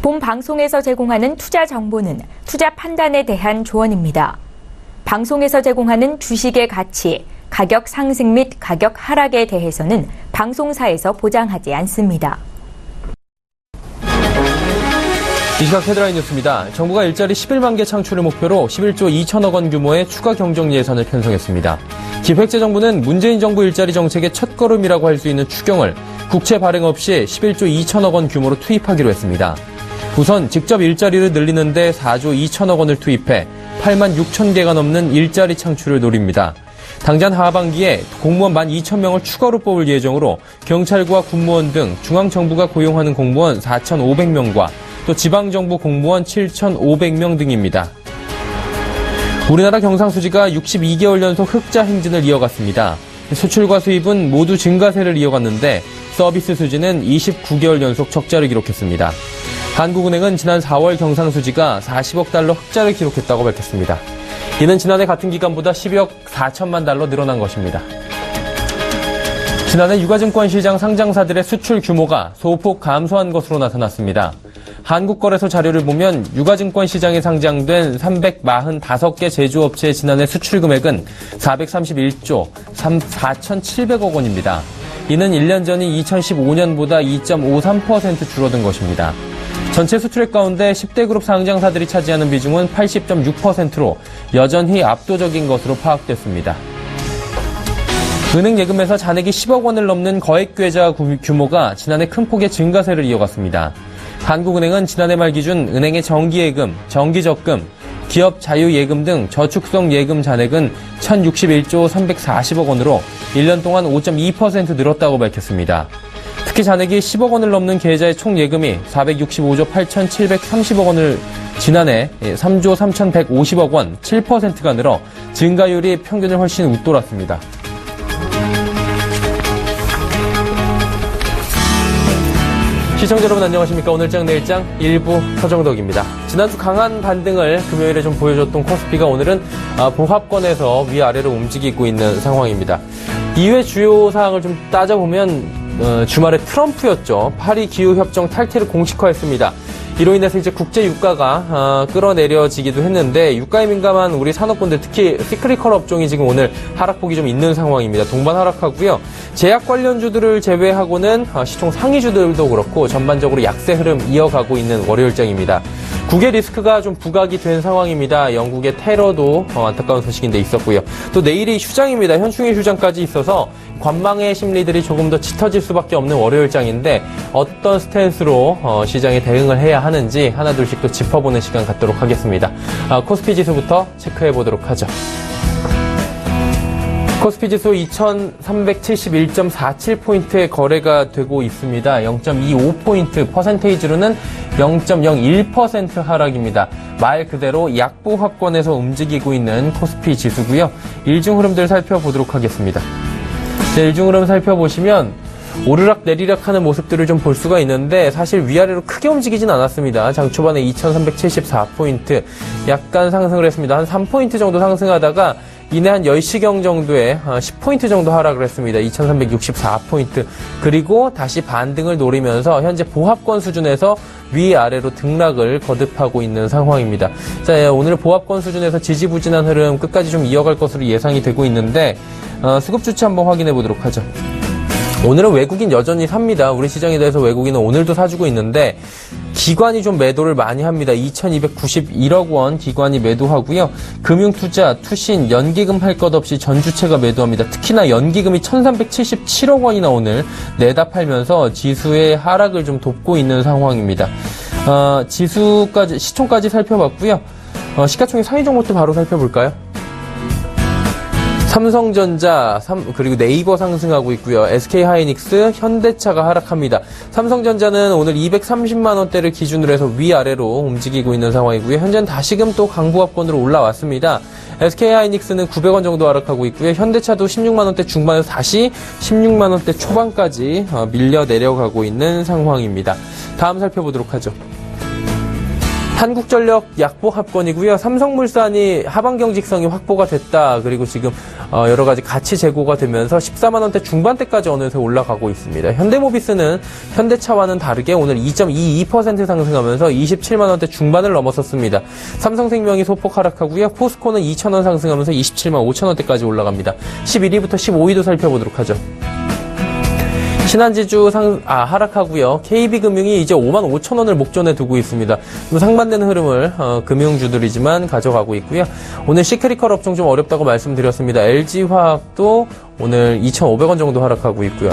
본 방송에서 제공하는 투자 정보는 투자 판단에 대한 조언입니다. 방송에서 제공하는 주식의 가치, 가격 상승 및 가격 하락에 대해서는 방송사에서 보장하지 않습니다. 이 시각 헤드라인 뉴스입니다. 정부가 일자리 11만 개 창출을 목표로 11조 2천억 원 규모의 추가 경정 예산을 편성했습니다. 기획재정부는 문재인 정부 일자리 정책의 첫걸음이라고 할 수 있는 추경을 국채 발행 없이 11조 2천억 원 규모로 투입하기로 했습니다. 우선 직접 일자리를 늘리는 데 4조 2천억 원을 투입해 8만 6천 개가 넘는 일자리 창출을 노립니다. 당장 하반기에 공무원 12,000명을 추가로 뽑을 예정으로 경찰과 군무원 등 중앙정부가 고용하는 공무원 4,500명과 또 지방정부 공무원 7,500명 등입니다. 우리나라 경상수지가 62개월 연속 흑자 행진을 이어갔습니다. 수출과 수입은 모두 증가세를 이어갔는데 서비스 수지는 29개월 연속 적자를 기록했습니다. 한국은행은 지난 4월 경상수지가 40억 달러 흑자를 기록했다고 밝혔습니다. 이는 지난해 같은 기간보다 12억 4천만 달러 늘어난 것입니다. 지난해 유가증권 시장 상장사들의 수출 규모가 소폭 감소한 것으로 나타났습니다. 한국거래소 자료를 보면 유가증권 시장에 상장된 345개 제조업체의 지난해 수출 금액은 431조 4,700억 원입니다. 이는 1년 전인 2015년보다 2.53% 줄어든 것입니다. 전체 수출액 가운데 10대 그룹 상장사들이 차지하는 비중은 80.6%로 여전히 압도적인 것으로 파악됐습니다. 은행 예금에서 잔액이 10억 원을 넘는 거액계좌 규모가 지난해 큰 폭의 증가세를 이어갔습니다. 한국은행은 지난해 말 기준 은행의 정기예금, 정기적금, 기업 자유예금 등 저축성 예금 잔액은 1,061조 340억 원으로 1년 동안 5.2% 늘었다고 밝혔습니다. 특히 잔액이 10억 원을 넘는 계좌의 총 예금이 465조 8,730억 원을 지난해 3조 3,150억 원, 7%가 늘어 증가율이 평균을 훨씬 웃돌았습니다. 시청자 여러분 안녕하십니까. 오늘장 내일장 일부 서정덕입니다. 지난주 강한 반등을 금요일에 좀 보여줬던 코스피가 오늘은 보합권에서 위아래로 움직이고 있는 상황입니다. 이외 주요 사항을 좀 따져보면 주말에 트럼프였죠. 파리 기후협정 탈퇴를 공식화했습니다. 이로 인해서 이제 국제 유가가 끌어내려지기도 했는데 유가에 민감한 우리 산업군들 특히 시크리컬 업종이 지금 오늘 하락폭이 좀 있는 상황입니다. 동반 하락하고요. 제약 관련주들을 제외하고는 시총 상위주들도 그렇고 전반적으로 약세 흐름 이어가고 있는 월요일장입니다. 국외 리스크가 좀 부각이 된 상황입니다. 영국의 테러도 안타까운 소식인데 있었고요. 또 내일이 휴장입니다. 현충일 휴장까지 있어서 관망의 심리들이 조금 더 짙어질 수밖에 없는 월요일장인데 어떤 스탠스로 시장에 대응을 해야 하는지 하나둘씩 또 짚어보는 시간 갖도록 하겠습니다. 코스피 지수부터 체크해 보도록 하죠. 코스피 지수 2371.47포인트의 거래가 되고 있습니다. 0.25포인트, 퍼센테이지로는 0.01% 하락입니다. 말 그대로 약보합권에서 움직이고 있는 코스피 지수고요. 일중 흐름들 살펴보도록 하겠습니다. 일중 흐름 살펴보시면 오르락 내리락 하는 모습들을 좀 볼 수가 있는데 사실 위아래로 크게 움직이진 않았습니다. 장 초반에 2374포인트 약간 상승을 했습니다. 한 3포인트 정도 상승하다가 이내 한 10시경 정도에 10포인트 정도 하락을 했습니다. 2364포인트. 그리고 다시 반등을 노리면서 현재 보합권 수준에서 위아래로 등락을 거듭하고 있는 상황입니다. 자, 오늘 보합권 수준에서 지지부진한 흐름 끝까지 좀 이어갈 것으로 예상이 되고 있는데 수급 주치 한번 확인해 보도록 하죠. 오늘은 외국인 여전히 삽니다. 우리 시장에 대해서 외국인은 오늘도 사주고 있는데 기관이 좀 매도를 많이 합니다. 2,291억 원 기관이 매도하고요. 금융투자, 투신, 연기금 할 것 없이 전주체가 매도합니다. 특히나 연기금이 1,377억 원이나 오늘 내다 팔면서 지수의 하락을 좀 돕고 있는 상황입니다. 지수까지, 시총까지 살펴봤고요. 시가총액 상위 종목도 바로 살펴볼까요? 삼성전자, 그리고 네이버 상승하고 있고요. SK하이닉스, 현대차가 하락합니다. 삼성전자는 오늘 230만 원대를 기준으로 해서 위아래로 움직이고 있는 상황이고요. 현재는 다시금 또 강보합권으로 올라왔습니다. SK하이닉스는 900원 정도 하락하고 있고요. 현대차도 16만 원대 중반에서 다시 16만 원대 초반까지 밀려 내려가고 있는 상황입니다. 다음 살펴보도록 하죠. 한국전력 약보 합권이고요. 삼성물산이 하반 경직성이 확보가 됐다. 그리고 지금 여러 가지 가치 재고가 되면서 14만 원대 중반대까지 어느새 올라가고 있습니다. 현대모비스는 현대차와는 다르게 오늘 2.22% 상승하면서 27만 원대 중반을 넘어섰습니다. 삼성생명이 소폭 하락하고요. 포스코는 2,000원 상승하면서 27만 5천 원대까지 올라갑니다. 11위부터 15위도 살펴보도록 하죠. 신한지주 하락하고요. KB금융이 이제 5만 5천 원을 목전에 두고 있습니다. 상반되는 흐름을 금융주들이지만 가져가고 있고요. 오늘 시크릿컬 업종 좀 어렵다고 말씀드렸습니다. LG화학도 오늘 2,500원 정도 하락하고 있고요.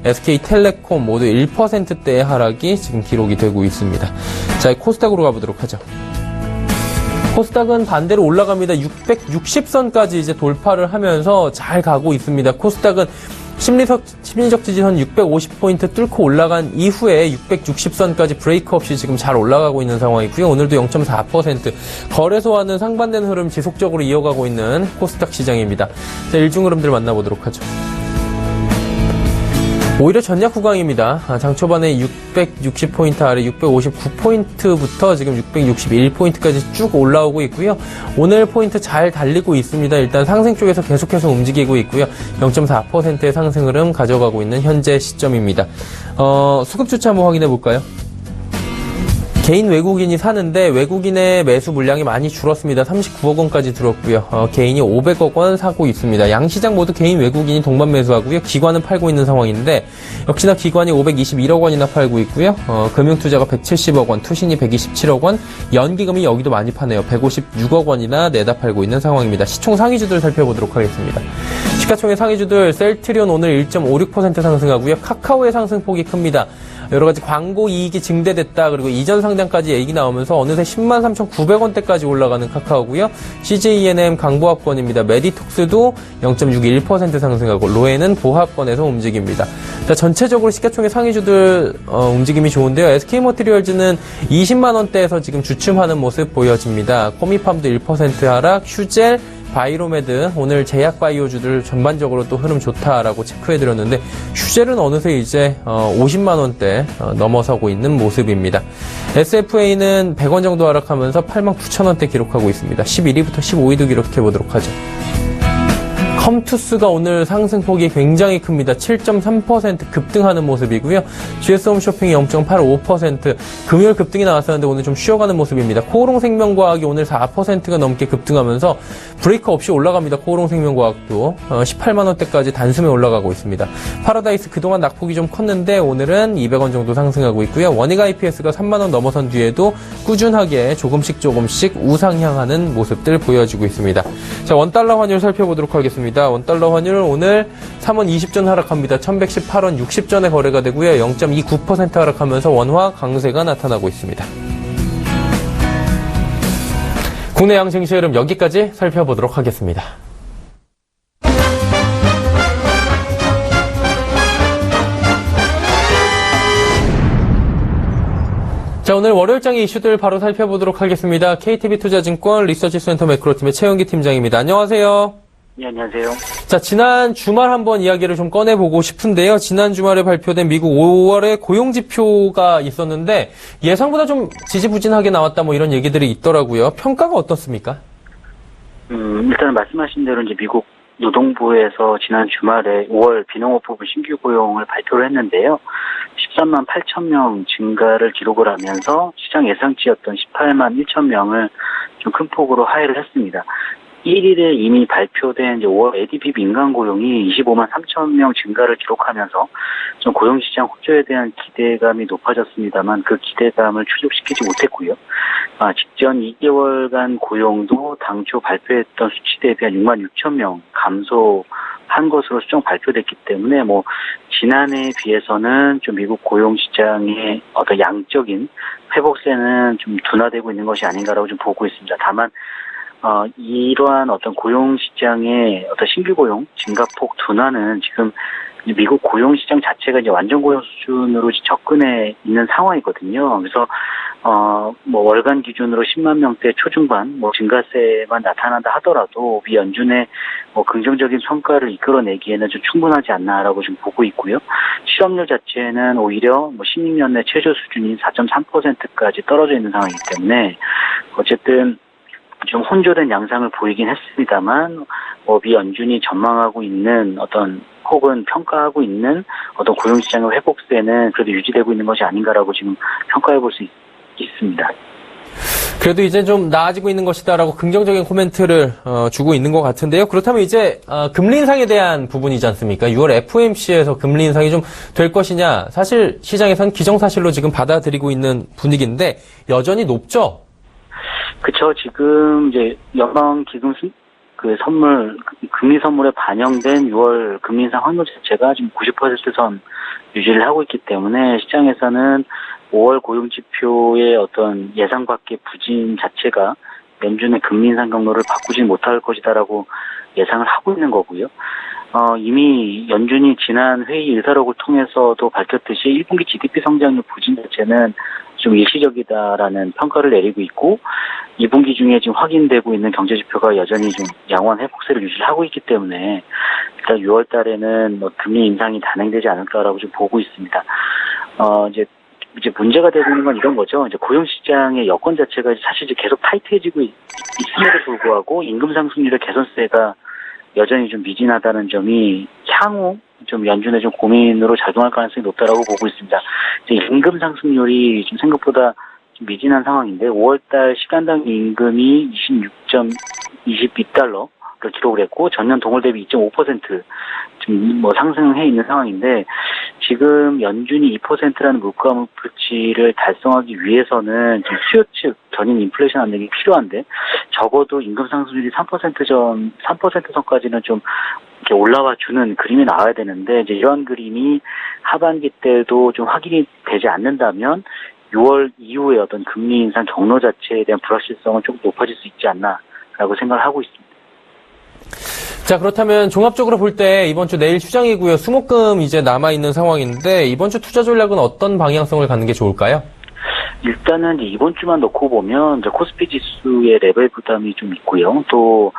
SK텔레콤 모두 1%대의 하락이 지금 기록이 되고 있습니다. 자, 코스닥으로 가보도록 하죠. 코스닥은 반대로 올라갑니다. 660선까지 이제 돌파를 하면서 잘 가고 있습니다. 코스닥은 심리적 지지선 650포인트 뚫고 올라간 이후에 660선까지 브레이크 없이 지금 잘 올라가고 있는 상황이고요. 오늘도 0.4% 거래소와는 상반된 흐름 지속적으로 이어가고 있는 코스닥 시장입니다. 자, 일중 흐름들 만나보도록 하죠. 오히려 전략 구강입니다. 장 초반에 660포인트 아래 659포인트부터 지금 661포인트까지 쭉 올라오고 있고요. 오늘 포인트 잘 달리고 있습니다. 일단 상승 쪽에서 계속해서 움직이고 있고요. 0.4%의 상승 흐름 가져가고 있는 현재 시점입니다. 수급주차 한번 확인해 볼까요? 개인 외국인이 사는데 외국인의 매수 물량이 많이 줄었습니다. 39억 원까지 줄었고요. 개인이 500억 원 사고 있습니다. 양시장 모두 개인 외국인이 동반 매수하고요. 기관은 팔고 있는 상황인데 역시나 기관이 521억 원이나 팔고 있고요. 금융투자가 170억 원, 투신이 127억 원, 연기금이 여기도 많이 파네요. 156억 원이나 내다 팔고 있는 상황입니다. 시총 상위주들 살펴보도록 하겠습니다. 시가총액 상위주들 셀트리온 오늘 1.56% 상승하고요. 카카오의 상승폭이 큽니다. 여러 가지 광고 이익이 증대됐다. 그리고 이전 상장까지 얘기 나오면서 어느새 103,900원대까지 올라가는 카카오고요. CJENM 강보합권입니다. 메디톡스도 0.61% 상승하고 로에는 보합권에서 움직입니다. 자, 전체적으로 시가총액 상위주들 움직임이 좋은데요. SK머티리얼즈는 20만 원대에서 지금 주춤하는 모습 보여집니다. 코미팜도 1% 하락, 휴젤, 바이로메드 오늘 제약바이오주들 전반적으로 또 흐름 좋다라고 체크해드렸는데 휴젤은 어느새 이제 50만 원대 넘어서고 있는 모습입니다. SFA는 100원 정도 하락하면서 89,000원대 기록하고 있습니다. 11위부터 15위도 기록해보도록 하죠. 컴투스가 오늘 상승폭이 굉장히 큽니다. 7.3% 급등하는 모습이고요. GS홈쇼핑이 0.85% 금요일 급등이 나왔었는데 오늘 좀 쉬어가는 모습입니다. 코오롱생명과학이 오늘 4%가 넘게 급등하면서 브레이크 없이 올라갑니다. 코오롱생명과학도 18만 원대까지 단숨에 올라가고 있습니다. 파라다이스 그동안 낙폭이 좀 컸는데 오늘은 200원 정도 상승하고 있고요. 원익 IPS가 3만 원 넘어선 뒤에도 꾸준하게 조금씩 우상향하는 모습들 보여지고 있습니다. 자, 원달러 환율 살펴보도록 하겠습니다. 원달러 환율 오늘 3원 20전 하락합니다. 1118원 60전에 거래가 되고요. 0.29% 하락하면서 원화 강세가 나타나고 있습니다. 국내 양증시 흐름 여기까지 살펴보도록 하겠습니다. 자, 오늘 월요일장의 이슈들 바로 살펴보도록 하겠습니다. KTB투자증권 리서치센터 매크로팀의 최영기 팀장입니다. 안녕하세요. 네, 안녕하세요. 자, 지난 주말 한번 이야기를 좀 꺼내보고 싶은데요. 지난 주말에 발표된 미국 5월의 고용지표가 있었는데 예상보다 좀 지지부진하게 나왔다 뭐 이런 얘기들이 있더라고요. 평가가 어떻습니까? 일단 말씀하신 대로 이제 미국 노동부에서 지난 주말에 5월 비농업 부분 신규 고용을 발표를 했는데요. 13만 8천 명 증가를 기록을 하면서 시장 예상치였던 18만 1천 명을 좀 큰 폭으로 하회를 했습니다. 1일에 이미 발표된 이제 5월 ADP 민간 고용이 25만 3천 명 증가를 기록하면서 좀 고용시장 호조에 대한 기대감이 높아졌습니다만 그 기대감을 충족시키지 못했고요. 직전 2개월간 고용도 당초 발표했던 수치 대비 한 6만 6천 명 감소한 것으로 수정 발표됐기 때문에 뭐 지난해에 비해서는 좀 미국 고용시장의 어떤 양적인 회복세는 좀 둔화되고 있는 것이 아닌가라고 좀 보고 있습니다. 다만 이러한 어떤 고용시장의 어떤 신규 고용 증가폭 둔화는 지금 미국 고용시장 자체가 이제 완전 고용 수준으로 접근해 있는 상황이거든요. 그래서 뭐 월간 기준으로 10만 명대 초중반 증가세만 나타난다 하더라도 미 연준의 긍정적인 성과를 이끌어내기에는 좀 충분하지 않나라고 좀 보고 있고요. 실업률 자체는 오히려 16년 내 최저 수준인 4.3%까지 떨어져 있는 상황이기 때문에 어쨌든 좀 혼조된 양상을 보이긴 했습니다만 미 연준이 전망하고 있는 혹은 평가하고 있는 고용시장의 회복세는 그래도 유지되고 있는 것이 아닌가라고 지금 평가해 볼 수 있습니다. 그래도 이제 좀 나아지고 있는 것이다라고 긍정적인 코멘트를 주고 있는 것 같은데요. 그렇다면 이제 금리 인상에 대한 부분이지 않습니까? 6월 FOMC에서 금리 인상이 좀 될 것이냐. 사실 시장에선 기정사실로 지금 받아들이고 있는 분위기인데 여전히 높죠? 그렇죠. 지금 이제 연방기금 금리 선물에 반영된 6월 금리 인상 확률 자체가 지금 90% 선 유지를 하고 있기 때문에 시장에서는 5월 고용지표의 예상 밖의 부진 자체가 연준의 금리 인상 경로를 바꾸지 못할 것이다라고 예상을 하고 있는 거고요. 이미 연준이 지난 회의 일사록을 통해서도 밝혔듯이 1분기 GDP 성장률 부진 자체는 좀 일시적이다라는 평가를 내리고 있고 2분기 중에 지금 확인되고 있는 경제지표가 여전히 좀 양호한 회복세를 유지하고 있기 때문에 일단 6월 달에는 금리 인상이 단행되지 않을까라고 좀 보고 있습니다. 이제 문제가 되고 있는 건 이런 거죠. 이제 고용시장의 여건 자체가 사실 이제 계속 타이트해지고 있음에도 불구하고 임금 상승률의 개선세가 여전히 좀 미진하다는 점이 향후 좀 연준의 좀 고민으로 작용할 가능성이 높다라고 보고 있습니다. 이제 임금 상승률이 좀 생각보다 좀 미진한 상황인데 5월달 시간당 임금이 26.22달러를 기록을 했고 전년 동월 대비 2.5% 좀 상승해 있는 상황인데 지금 연준이 2%라는 물가 목표치를 달성하기 위해서는 지금 수요 측 전인 인플레이션 안정이 필요한데 적어도 임금 상승률이 3% 선까지는 좀 이렇게 올라와 주는 그림이 나와야 되는데 이제 이런 그림이 하반기 때도 좀 확인이 되지 않는다면 6월 이후에 금리 인상 경로 자체에 대한 불확실성은 좀 높아질 수 있지 않나라고 생각을 하고 있습니다. 자, 그렇다면 종합적으로 볼 때 이번 주 내일 휴장이고요. 수목금 이제 남아있는 상황인데 이번 주 투자 전략은 어떤 방향성을 갖는 게 좋을까요? 일단은 이번 주만 놓고 보면 코스피 지수의 레벨 부담이 좀 있고요. 또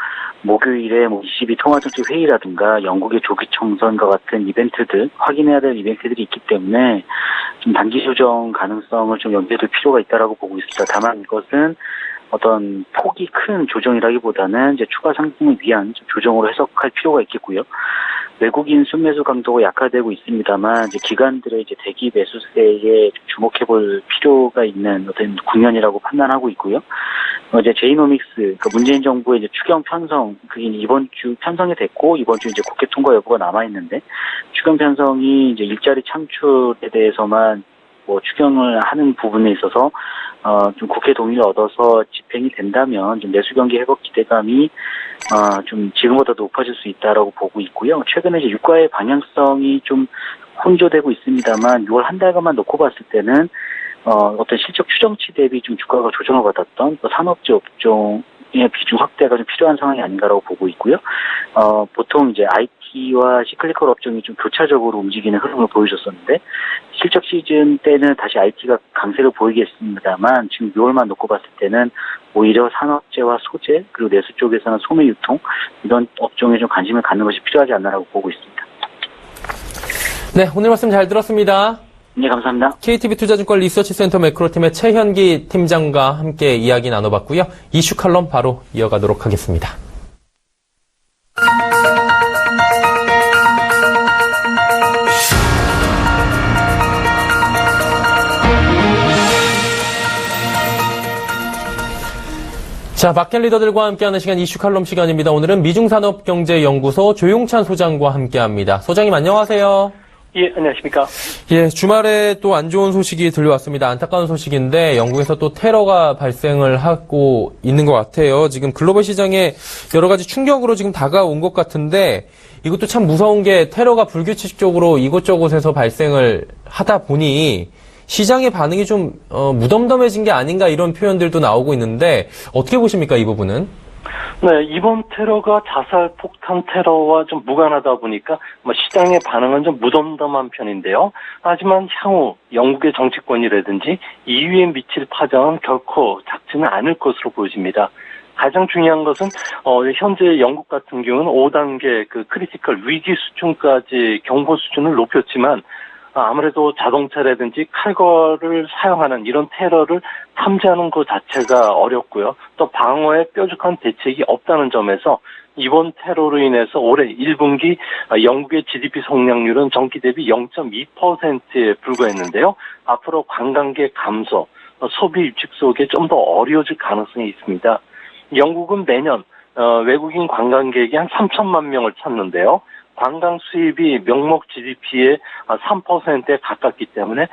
목요일에 ECB 통화정책 회의라든가 영국의 조기 총선과 같은 이벤트들, 확인해야 될 이벤트들이 있기 때문에 좀 단기 조정 가능성을 좀 염두에 둘 필요가 있다라고 보고 있습니다. 다만 이것은 폭이 큰 조정이라기보다는 이제 추가 상승을 위한 조정으로 해석할 필요가 있겠고요. 외국인 순매수 강도가 약화되고 있습니다만 이제 기관들의 이제 대기 매수세에 주목해볼 필요가 있는 국면이라고 판단하고 있고요. 이제 제이노믹스, 문재인 정부의 이제 추경 편성, 그게 이번 주 편성이 됐고 이번 주 이제 국회 통과 여부가 남아 있는데 추경 편성이 이제 일자리 창출에 대해서만 추경을 하는 부분에 있어서 좀 국회 동의를 얻어서 집행이 된다면 좀 내수 경기 회복 기대감이 좀 지금보다 높아질 수 있다라고 보고 있고요. 최근에 이제 유가의 방향성이 좀 혼조되고 있습니다만 6월 한 달간만 놓고 봤을 때는 실적 추정치 대비 좀 주가가 조정을 받았던 산업재 업종의 비중 확대가 좀 필요한 상황이 아닌가라고 보고 있고요. 보통 이제 IT와 시클리컬 업종이 좀 교차적으로 움직이는 흐름을 보여줬었는데 실적 시즌 때는 다시 IT가 강세를 보이겠습니다만 지금 6월만 놓고 봤을 때는 오히려 산업재와 소재 그리고 내수 쪽에서는 소매 유통 이런 업종에 좀 관심을 갖는 것이 필요하지 않나라고 보고 있습니다. 네, 오늘 말씀 잘 들었습니다. 네, 감사합니다. KTB 투자증권 리서치센터 매크로팀의 최현기 팀장과 함께 이야기 나눠봤고요. 이슈 칼럼 바로 이어가도록 하겠습니다. 자, 마켓 리더들과 함께하는 시간 이슈 칼럼 시간입니다. 오늘은 미중산업경제연구소 조용찬 소장과 함께합니다. 소장님 안녕하세요. 예, 안녕하십니까. 예, 주말에 또 안 좋은 소식이 들려왔습니다. 안타까운 소식인데 영국에서 또 테러가 발생을 하고 있는 것 같아요. 지금 글로벌 시장에 여러 가지 충격으로 지금 다가온 것 같은데 이것도 참 무서운 게 테러가 불규칙적으로 이곳저곳에서 발생을 하다 보니 시장의 반응이 좀 무덤덤해진 게 아닌가 이런 표현들도 나오고 있는데 어떻게 보십니까, 이 부분은? 네, 이번 테러가 자살 폭탄 테러와 좀 무관하다 보니까 시장의 반응은 좀 무덤덤한 편인데요. 하지만 향후 영국의 정치권이라든지 EU에 미칠 파장은 결코 작지는 않을 것으로 보여집니다. 가장 중요한 것은 현재 영국 같은 경우는 5단계 그 크리티컬 위기 수준까지 경보 수준을 높였지만 아무래도 자동차라든지 칼거를 사용하는 이런 테러를 탐지하는 것 자체가 어렵고요. 또 방어에 뾰족한 대책이 없다는 점에서 이번 테러로 인해서 올해 1분기 영국의 GDP 성장률은 전기 대비 0.2%에 불과했는데요. 앞으로 관광객 감소, 소비 위축 속에 좀 더 어려워질 가능성이 있습니다. 영국은 매년 외국인 관광객이 한 3천만 명을 찾는데요. 관광 수입이 명목 GDP의 3%에 가깝기 때문에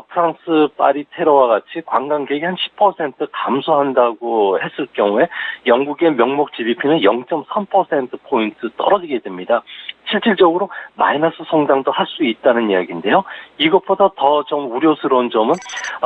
프랑스 파리 테러와 같이 관광객이 한 10% 감소한다고 했을 경우에 영국의 명목 GDP는 0.3%포인트 떨어지게 됩니다. 실질적으로 마이너스 성장도 할 수 있다는 이야기인데요. 이것보다 더 좀 우려스러운 점은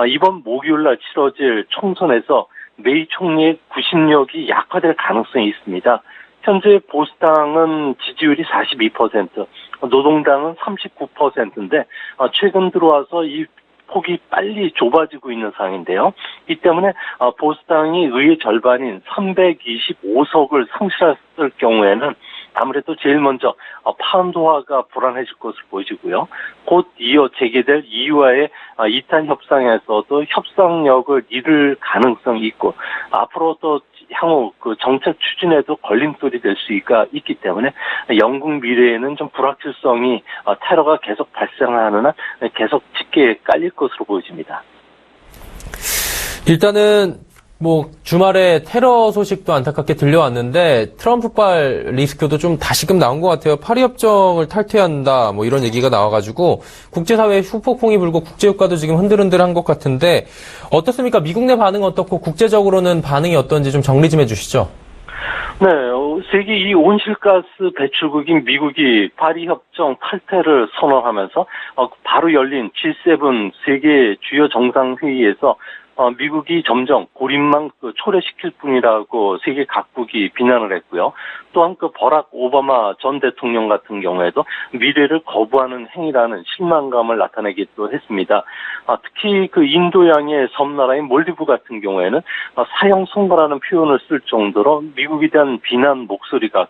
이번 목요일 날 치러질 총선에서 메이 총리의 구심력이 약화될 가능성이 있습니다. 현재 보수당은 지지율이 42%, 노동당은 39%인데 최근 들어와서 이 폭이 빨리 좁아지고 있는 상황인데요. 이 때문에 보수당이 의회 절반인 325석을 상실했을 경우에는 아무래도 제일 먼저 파운드화가 불안해질 것으로 보여지고요. 곧 이어 재개될 EU와의 2탄 협상에서도 협상력을 잃을 가능성이 있고 앞으로 또 향후 그 정책 추진에도 걸림돌이 될 수가 있기 때문에 영국 미래에는 좀 불확실성이 테러가 계속 발생하는 한 계속 짙게 깔릴 것으로 보여집니다. 일단은 주말에 테러 소식도 안타깝게 들려왔는데 트럼프발 리스크도 좀 다시금 나온 것 같아요. 파리협정을 탈퇴한다 이런 얘기가 나와가지고 국제사회에 후폭풍이 불고 국제유가도 지금 흔들흔들한 것 같은데 어떻습니까? 미국 내 반응은 어떻고 국제적으로는 반응이 어떤지 좀 정리 좀 해주시죠. 네, 세계 이 온실가스 배출국인 미국이 파리협정 탈퇴를 선언하면서 바로 열린 G7 세계 주요 정상회의에서 미국이 점점 고립만 초래시킬 뿐이라고 세계 각국이 비난을 했고요. 또한 버락 오바마 전 대통령 같은 경우에도 미래를 거부하는 행위라는 실망감을 나타내기도 했습니다. 특히 인도양의 섬나라인 몰디브 같은 경우에는 사형 선고라는 표현을 쓸 정도로 미국에 대한 비난 목소리가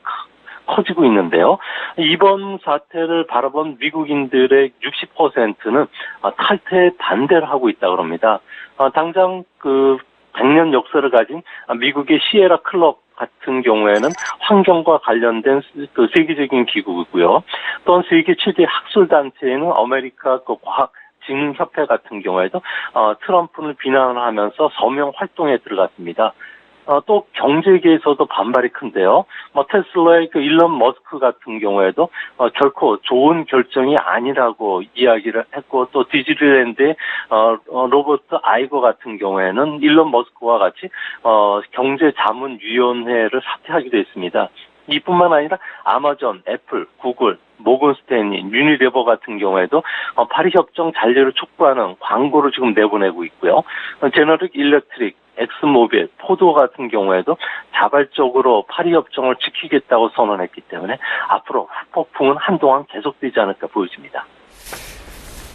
커지고 있는데요. 이번 사태를 바라본 미국인들의 60%는 탈퇴에 반대를 하고 있다고 합니다. 당장 100년 역사를 가진 미국의 시에라 클럽 같은 경우에는 환경과 관련된 세계적인 기구이고요. 또한 세계 최대 학술단체에는 아메리카 과학 진흥협회 같은 경우에도 트럼프를 비난을 하면서 서명 활동에 들어갔습니다. 또 경제계에서도 반발이 큰데요. 테슬라의 일론 머스크 같은 경우에도 결코 좋은 결정이 아니라고 이야기를 했고 또 디즈니랜드의 로버트 아이거 같은 경우에는 일론 머스크와 같이 경제자문위원회를 사퇴하기도 했습니다. 이뿐만 아니라 아마존, 애플, 구글, 모건 스탠리, 유니레버 같은 경우에도 파리협정 잔류를 촉구하는 광고를 지금 내보내고 있고요. 제너릭 일렉트릭, 엑스모빌, 포도 같은 경우에도 자발적으로 파리협정을 지키겠다고 선언했기 때문에 앞으로 후폭풍은 한동안 계속되지 않을까 보여집니다.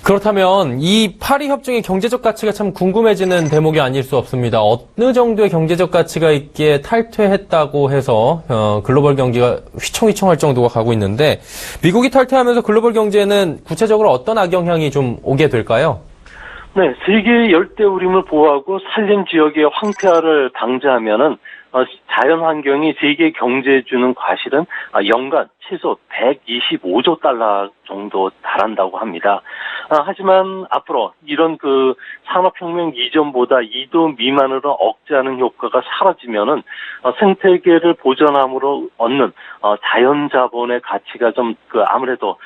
그렇다면 이 파리협정의 경제적 가치가 참 궁금해지는 대목이 아닐 수 없습니다. 어느 정도의 경제적 가치가 있기에 탈퇴했다고 해서 글로벌 경제가 휘청휘청할 정도가 가고 있는데 미국이 탈퇴하면서 글로벌 경제는 구체적으로 어떤 악영향이 좀 오게 될까요? 네, 세계 열대우림을 보호하고 산림 지역의 황폐화를 방지하면은 자연 환경이 세계 경제에 주는 과실은 연간 최소 125조 달러 정도 달한다고 합니다. 하지만 앞으로 이런 산업혁명 이전보다 2도 미만으로 억제하는 효과가 사라지면은 생태계를 보전함으로 얻는 자연자본의 가치가 좀 아무래도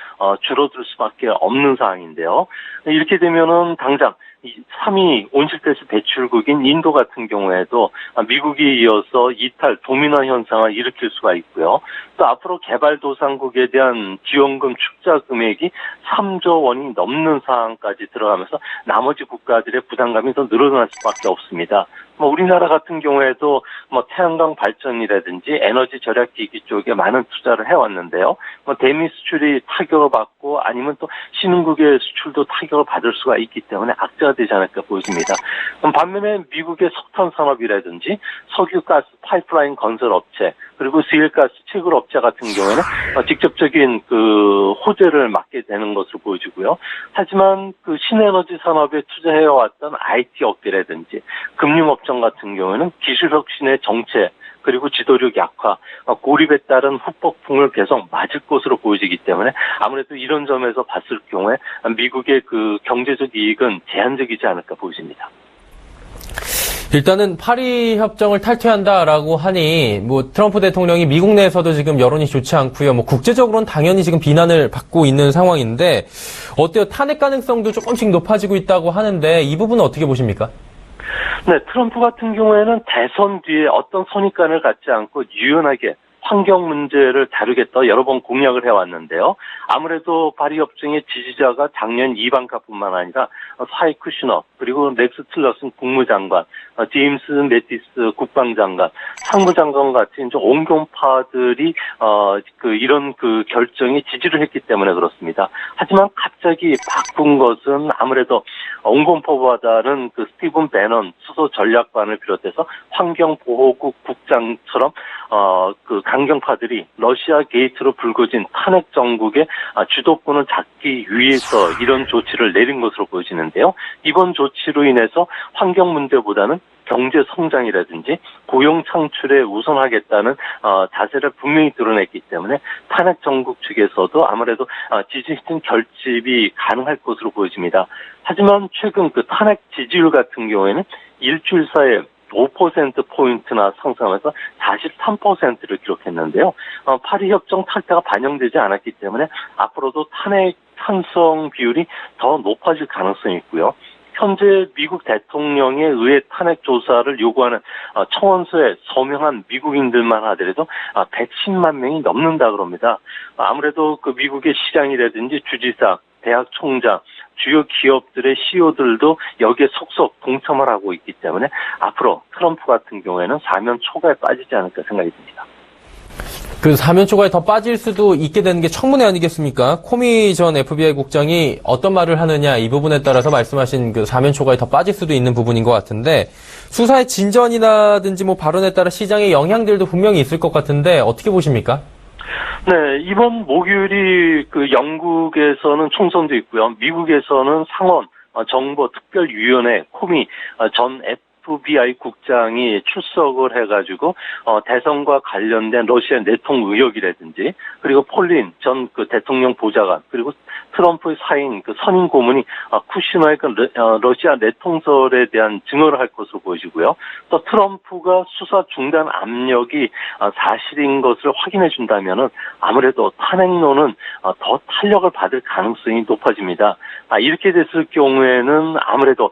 줄어들 수밖에 없는 상황인데요. 이렇게 되면은 당장 3위 온실가스 배출국인 인도 같은 경우에도 미국에 이어서 이탈 도미노 현상을 일으킬 수가 있고요. 또 앞으로 개발도상국에 대한 지원금 축자 금액이 3조 원이 넘는 상황까지 들어가면서 나머지 국가들의 부담감이 더 늘어날 수밖에 없습니다. 뭐 우리나라 같은 경우에도 뭐 태양광 발전이라든지 에너지 절약 기기 쪽에 많은 투자를 해왔는데요. 뭐 대미 수출이 타격을 받고 아니면 또 신흥국의 수출도 타격을 받을 수가 있기 때문에 악재가 되지 않을까 보입니다. 그럼 반면에 미국의 석탄 산업이라든지 석유 가스 파이프라인 건설 업체 그리고 스일가스 채굴 업체 같은 경우에는 직접적인 그 호재를 맞게 되는 것으로 보여지고요. 하지만 그 신에너지 산업에 투자해왔던 IT 업계라든지 금융업종 같은 경우에는 기술 혁신의 정체 그리고 지도력 약화, 고립에 따른 후폭풍을 계속 맞을 것으로 보여지기 때문에 아무래도 이런 점에서 봤을 경우에 미국의 그 경제적 이익은 제한적이지 않을까 보여집니다. 일단은 파리 협정을 탈퇴한다라고 하니 뭐 트럼프 대통령이 미국 내에서도 지금 여론이 좋지 않고요. 뭐 국제적으로는 당연히 지금 비난을 받고 있는 상황인데 어때요? 탄핵 가능성도 조금씩 높아지고 있다고 하는데 이 부분은 어떻게 보십니까? 네, 트럼프 같은 경우에는 대선 뒤에 어떤 선입관을 갖지 않고 유연하게 환경 문제를 다루겠다 여러 번 공약을 해왔는데요. 아무래도 파리 협정의 지지자가 작년 이방카뿐만 아니라 사이 쿠시너 그리고 렉스 틸러슨 국무장관, 제임스 매티스 국방장관, 상무장관 같은 온건파들이 이런 그 결정에 지지를 했기 때문에 그렇습니다. 하지만 갑자기 바꾼 것은 아무래도 온건파보다는 그 스티븐 배넌 수소 전략관을 비롯해서 환경보호국 국장처럼 그 강경파들이 러시아 게이트로 불거진 탄핵 정국의 주도권을 잡기 위해서 이런 조치를 내린 것으로 보여지는데요. 이번 조치로 인해서 환경 문제보다는 경제 성장이라든지 고용 창출에 우선하겠다는 자세를 분명히 드러냈기 때문에 탄핵 정국 측에서도 아무래도 지지층 결집이 가능할 것으로 보여집니다. 하지만 최근 그 탄핵 지지율 같은 경우에는 일주일 사이에 5%포인트나 상승하면서 43%를 기록했는데요. 파리 협정 탈퇴가 반영되지 않았기 때문에 앞으로도 탄핵 찬성 비율이 더 높아질 가능성이 있고요. 현재 미국 대통령에 의해 탄핵 조사를 요구하는 청원서에 서명한 미국인들만 하더라도 110만 명이 넘는다 그럽니다. 아무래도 그 미국의 시장이라든지 주지사, 대학 총장, 주요 기업들의 CEO들도 여기에 속속 동참을 하고 있기 때문에 앞으로 트럼프 같은 경우에는 사면 초과에 빠지지 않을까 생각이 듭니다. 그 사면 초과에 더 빠질 수도 있게 되는 게 청문회 아니겠습니까? 코미 전 FBI 국장이 어떤 말을 하느냐 이 부분에 따라서 말씀하신 그 사면 초과에 더 빠질 수도 있는 부분인 것 같은데 수사의 진전이라든지 뭐 발언에 따라 시장의 영향들도 분명히 있을 것 같은데 어떻게 보십니까? 네, 이번 목요일이 그 영국에서는 총선도 있고요. 미국에서는 상원 정보특별위원회 코미 전 FBI 국장이 출석을 해가지고 대선과 관련된 러시아 내통 의혹이라든지 그리고 폴린 전 그 대통령 보좌관 그리고 트럼프의 사인 그 선임 고문이 쿠시너의 그 러시아 내통설에 대한 증언을 할 것으로 보여지고요. 또 트럼프가 수사 중단 압력이 사실인 것을 확인해 준다면은 아무래도 탄핵론은 더 탄력을 받을 가능성이 높아집니다. 이렇게 됐을 경우에는 아무래도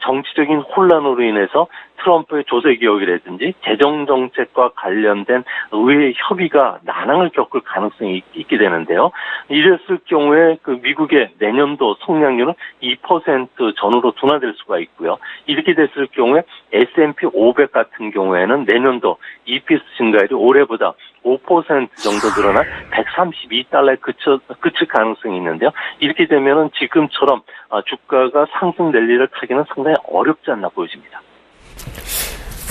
정치적인 혼란으로 인해서 트럼프의 조세 개혁이라든지 재정 정책과 관련된 의회 협의가 난항을 겪을 가능성이 있게 되는데요. 이랬을 경우에 그 미국의 내년도 성장률은 2% 전후로 둔화될 수가 있고요. 이렇게 됐을 경우에 S&P 500 같은 경우에는 내년도 EPS 증가율이 올해보다 5% 정도 늘어나 132달러에 그칠 가능성이 있는데요. 이렇게 되면은 지금처럼 주가가 상승 랠리를 타기는 상당히 어렵지 않나 보여집니다.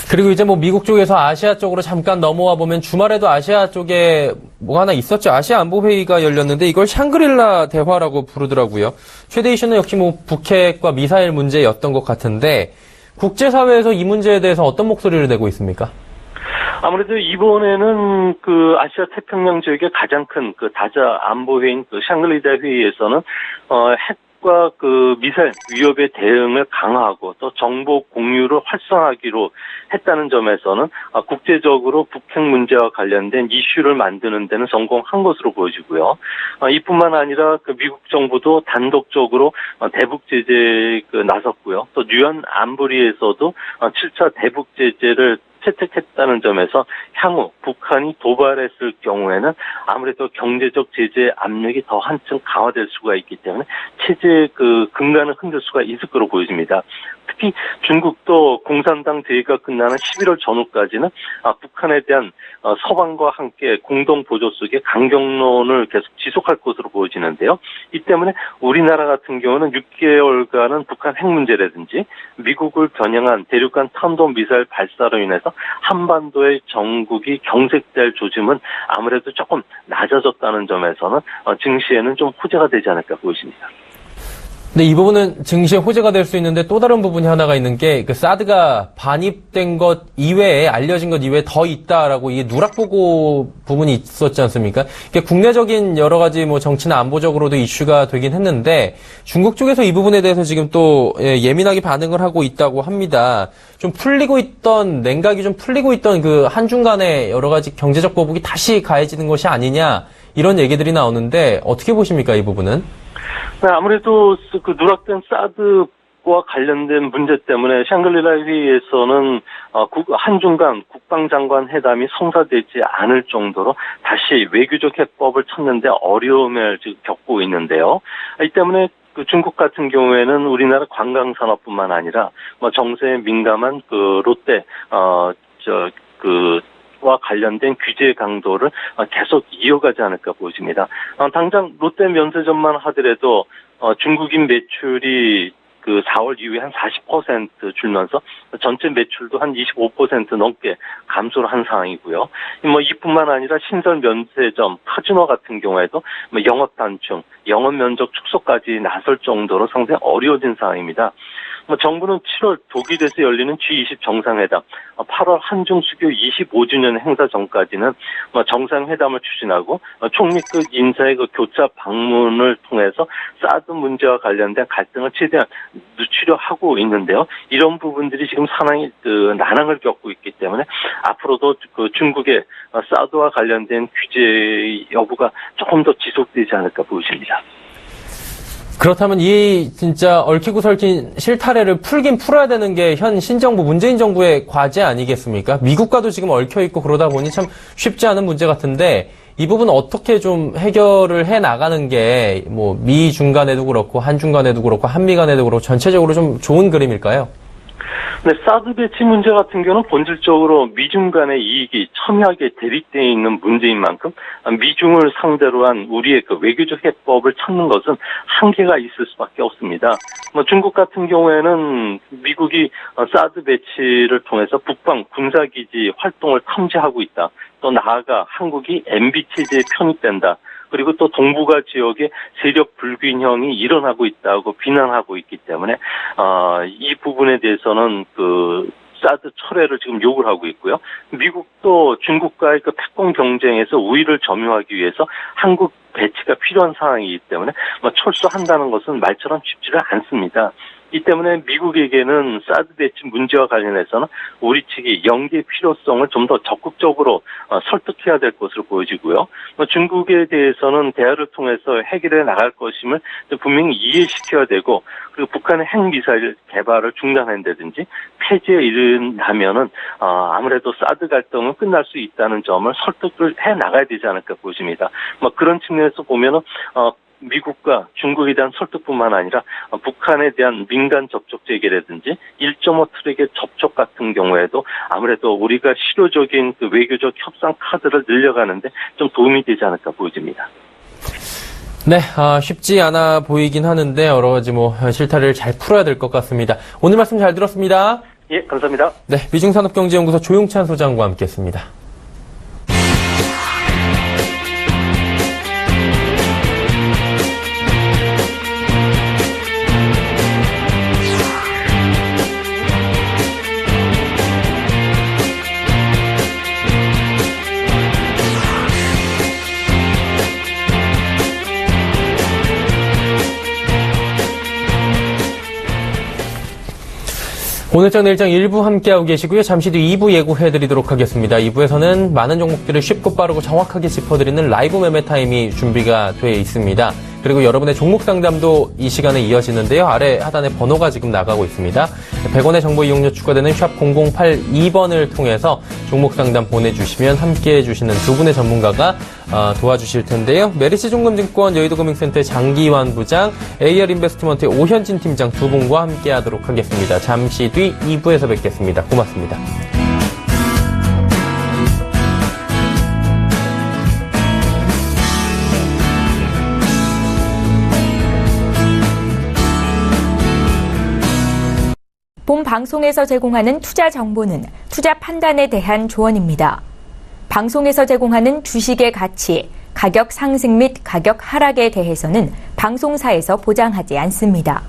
그리고 이제 뭐 미국 쪽에서 아시아 쪽으로 잠깐 넘어와 보면 주말에도 아시아 쪽에 뭐 하나 있었죠. 아시아 안보회의가 열렸는데 이걸 샹그릴라 대화라고 부르더라고요. 최대 이슈는 역시 뭐 북핵과 미사일 문제였던 것 같은데 국제사회에서 이 문제에 대해서 어떤 목소리를 내고 있습니까? 아무래도 이번에는 그 아시아 태평양 지역의 가장 큰 그 다자 안보회의인 그 샹글리라 회의에서는 핵과 그 미사일 위협의 대응을 강화하고 또 정보 공유를 활성화하기로 했다는 점에서는 국제적으로 북핵 문제와 관련된 이슈를 만드는 데는 성공한 것으로 보여지고요. 이뿐만 아니라 그 미국 정부도 단독적으로 대북 제재에 나섰고요. 또 유엔 안보리에서도 7차 대북 제재를 채택했다는 점에서 향후 북한이 도발했을 경우에는 아무래도 경제적 제재 압력이 더 한층 강화될 수가 있기 때문에 체제의 그 근간을 흔들 수가 있을 거로 보여집니다. 특히 중국도 공산당 대회가 끝나는 11월 전후까지는 북한에 대한 서방과 함께 공동 보조 속에 강경론을 계속 지속할 것으로 보여지는데요. 이 때문에 우리나라 같은 경우는 6개월간은 북한 핵 문제라든지 미국을 겨냥한 대륙간 탄도미사일 발사로 인해서 한반도의 정국이 경색될 조짐은 아무래도 조금 낮아졌다는 점에서는 증시에는 좀 호재가 되지 않을까 보입니다. 근데 이 부분은 증시에 호재가 될 수 있는데 또 다른 부분이 하나가 있는 게 그 사드가 반입된 것 이외에 알려진 것 이외에 더 있다라고 이게 누락보고 부분이 있었지 않습니까? 이게 국내적인 여러 가지 뭐 정치나 안보적으로도 이슈가 되긴 했는데 중국 쪽에서 이 부분에 대해서 지금 또 예민하게 반응을 하고 있다고 합니다. 좀 풀리고 있던 냉각이 좀 풀리고 있던 그 한중 간의 여러 가지 경제적 보복이 다시 가해지는 것이 아니냐 이런 얘기들이 나오는데 어떻게 보십니까 이 부분은? 네, 아무래도 그 누락된 사드와 관련된 문제 때문에 샹글리라 회의에서는 한중 간 국방장관 회담이 성사되지 않을 정도로 다시 외교적 해법을 찾는데 어려움을 지금 겪고 있는데요. 이 때문에 그 중국 같은 경우에는 우리나라 관광산업뿐만 아니라 정세에 민감한 그 롯데 와 관련된 규제 강도를 계속 이어가지 않을까 보입니다. 당장 롯데 면세점만 하더라도 중국인 매출이 그 4월 이후에 한 40% 줄면서 전체 매출도 한 25% 넘게 감소를 한 상황이고요. 이뿐만 아니라 신설 면세점, 카지노 같은 경우에도 영업 단축, 영업 면적 축소까지 나설 정도로 상당히 어려워진 상황입니다. 정부는 7월 독일에서 열리는 G20 정상회담, 8월 한중 수교 25주년 행사 전까지는 정상회담을 추진하고 총리급 인사의 그 교차 방문을 통해서 사드 문제와 관련된 갈등을 최대한 늦추려 하고 있는데요. 이런 부분들이 지금 상당히 그 난항을 겪고 있기 때문에 앞으로도 그 중국의 사드와 관련된 규제 여부가 조금 더 지속되지 않을까 보입니다. 그렇다면 이 진짜 얽히고 설킨 실타래를 풀긴 풀어야 되는 게 현 신정부, 문재인 정부의 과제 아니겠습니까? 미국과도 지금 얽혀있고 그러다 보니 참 쉽지 않은 문제 같은데 이 부분 어떻게 좀 해결을 해 나가는 게 뭐 미중 간에도 그렇고 한중 간에도 그렇고 한미 간에도 그렇고 전체적으로 좀 좋은 그림일까요? 네, 사드 배치 문제 같은 경우는 본질적으로 미중 간의 이익이 첨예하게 대립되어 있는 문제인 만큼 미중을 상대로 한 우리의 그 외교적 해법을 찾는 것은 한계가 있을 수밖에 없습니다. 중국 같은 경우에는 미국이 사드 배치를 통해서 북방 군사기지 활동을 탐지하고 있다. 또 나아가 한국이 MB 체제에 편입된다. 그리고 또 동북아 지역에 세력 불균형이 일어나고 있다고 비난하고 있기 때문에 이 부분에 대해서는 그 사드 철회를 지금 요구를 하고 있고요. 미국도 중국과의 그 패권 경쟁에서 우위를 점유하기 위해서 한국 배치가 필요한 상황이기 때문에 철수한다는 것은 말처럼 쉽지가 않습니다. 이 때문에 미국에게는 사드 배치 문제와 관련해서는 우리 측이 연계 필요성을 좀 더 적극적으로 설득해야 될 것으로 보여지고요. 중국에 대해서는 대화를 통해서 해결해 나갈 것임을 분명히 이해시켜야 되고, 그리고 북한의 핵미사일 개발을 중단한다든지 폐지에 이른다면은 아무래도 사드 갈등은 끝날 수 있다는 점을 설득을 해 나가야 되지 않을까 보입니다. 그런 측면에서 보면은 미국과 중국에 대한 설득뿐만 아니라 북한에 대한 민간 접촉 재개라든지 1.5 트랙의 접촉 같은 경우에도 아무래도 우리가 실효적인 그 외교적 협상 카드를 늘려가는데 좀 도움이 되지 않을까 보여집니다. 네, 쉽지 않아 보이긴 하는데 여러 가지 실타래를 잘 풀어야 될 것 같습니다. 오늘 말씀 잘 들었습니다. 예, 감사합니다. 네, 미중산업경제연구소 조용찬 소장과 함께했습니다. 오늘장 내일장 1부 함께하고 계시고요. 잠시 뒤 2부 예고해드리도록 하겠습니다. 2부에서는 많은 종목들을 쉽고 빠르고 정확하게 짚어드리는 라이브 매매 타임이 준비가 되어 있습니다. 그리고 여러분의 종목 상담도 이 시간에 이어지는데요. 아래 하단에 번호가 지금 나가고 있습니다. 100원의 정보 이용료 추가되는 샵 0082번을 통해서 종목 상담 보내주시면 함께해 주시는 두 분의 전문가가 도와주실 텐데요. 메리츠 종금증권 여의도금융센터의 장기환 부장, AR 인베스트먼트의 오현진 팀장 두 분과 함께하도록 하겠습니다. 잠시 뒤 2부에서 뵙겠습니다. 고맙습니다. 본 방송에서 제공하는 투자 정보는 투자 판단에 대한 조언입니다. 방송에서 제공하는 주식의 가치, 가격 상승 및 가격 하락에 대해서는 방송사에서 보장하지 않습니다.